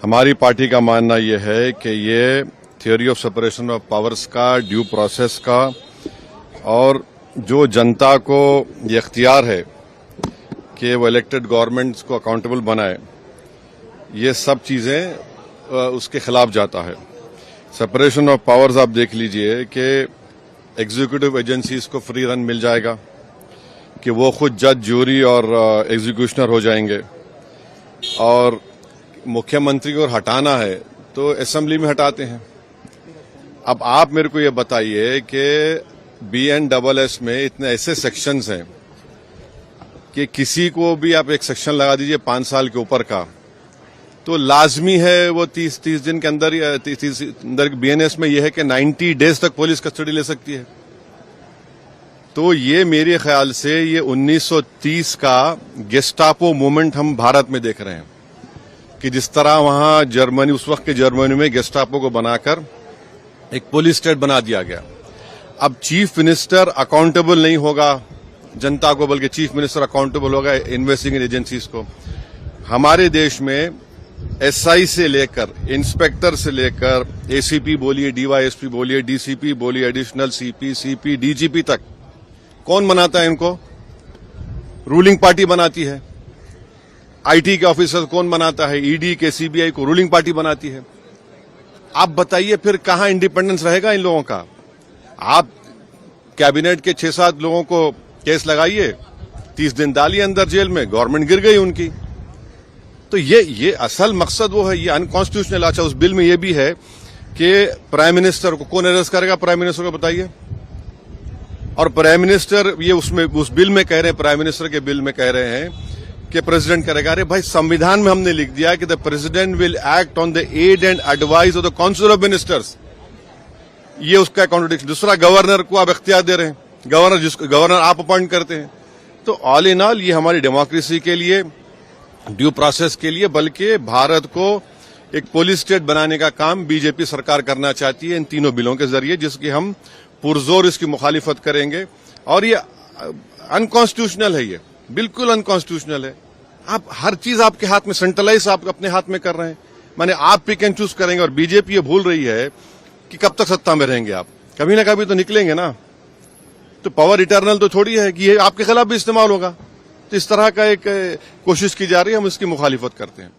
हमारी पार्टी का मानना यह है कि ये theory of separation of powers का, ड्यू प्रोसेस का और जो जनता को ये इख्तियार है कि वो इलेक्टेड गवर्नमेंट्स को अकाउंटेबल बनाए, ये सब चीज़ें उसके खिलाफ जाता है। सेपरेशन ऑफ पावर्स आप देख लीजिए कि एग्जीक्यूटिव एजेंसीज को फ्री रन मिल जाएगा कि वो खुद जज, ज्यूरी और एग्जीक्यूशनर हो जाएंगे, और मुख्यमंत्री को हटाना है तो असेंबली में हटाते हैं। अब आप मेरे को ये बताइए कि BNSS में इतने ऐसे सेक्शंस हैं कि किसी को भी आप एक सेक्शन लगा दीजिए 5 साल के ऊपर का, तो लाजमी है वो 30 दिन के अंदर, 30 अंदर BNS में यह है कि 90 डेज तक पुलिस कस्टडी ले सकती है। तो ये मेरे ख्याल से ये 1930 का गेस्टापो मूवमेंट हम भारत में देख रहे हैं कि जिस तरह वहां जर्मनी, उस वक्त के जर्मनी में गेस्टापो को बनाकर एक पुलिस स्टेट बना दिया गया। अब चीफ मिनिस्टर अकाउंटेबल नहीं होगा जनता को, बल्कि चीफ मिनिस्टर अकाउंटेबल होगा इन्वेस्टिगेटिंग एजेंसीज को। हमारे देश में SI से लेकर, इंस्पेक्टर से लेकर, ACP बोलिए, DYSP बोलिए, DCP बोलिए, एडिशनल CP, DGP तक कौन बनाता है इनको? रूलिंग पार्टी बनाती है। IT के ऑफिसर कौन बनाता है? ED के, CBI को रूलिंग पार्टी बनाती है। आप बताइए फिर कहां इंडिपेंडेंस रहेगा इन लोगों का? आप कैबिनेट के 6-7 लोगों को केस लगाइए, 30 दिन डालिए अंदर जेल में, गवर्नमेंट गिर गई उनकी। तो ये असल मकसद वो है, ये अनकॉन्स्टिट्यूशनल। अच्छा, उस बिल में ये भी है कि प्राइम मिनिस्टर को कौन अरेस्ट करेगा? प्राइम मिनिस्टर को बताइए। और प्राइम मिनिस्टर, ये उसमें उस बिल में कह रहे हैं, प्राइम मिनिस्टर के बिल में कह रहे हैं कि प्रेसिडेंट करेगा। अरे भाई, संविधान में हमने लिख दिया कि the president will act on the aid and advice of the council of ministers. ये उसका कॉन्ट्रडिक्शन। दूसरा, गवर्नर को आप इख्तियार दे रहे हैं, गवर्नर आप अपॉइंट करते हैं। तो ऑल इन ऑल ये हमारी डेमोक्रेसी के लिए, ड्यू प्रोसेस के लिए, बल्कि भारत को एक पुलिस स्टेट बनाने का काम बीजेपी सरकार करना चाहती है इन तीनों बिलों के जरिए, जिसकी हम पुरजोर इसकी मुखालिफत करेंगे। और ये अनकॉन्स्टिट्यूशनल है, ये बिल्कुल अनकॉन्स्टिट्यूशनल है। आप हर चीज आपके हाथ में, सेंट्रलाइज आप अपने हाथ में कर रहे हैं, माने आप पिक एंड चूज करेंगे। और बीजेपी ये भूल रही है कि कब तक सत्ता में रहेंगे आप, कभी ना कभी तो निकलेंगे ना। तो पावर इटर्नल तो थोड़ी है कि ये आपके खिलाफ भी इस्तेमाल होगा। तो इस तरह का एक कोशिश की जा रही है, हम इसकी मुखालिफत करते हैं।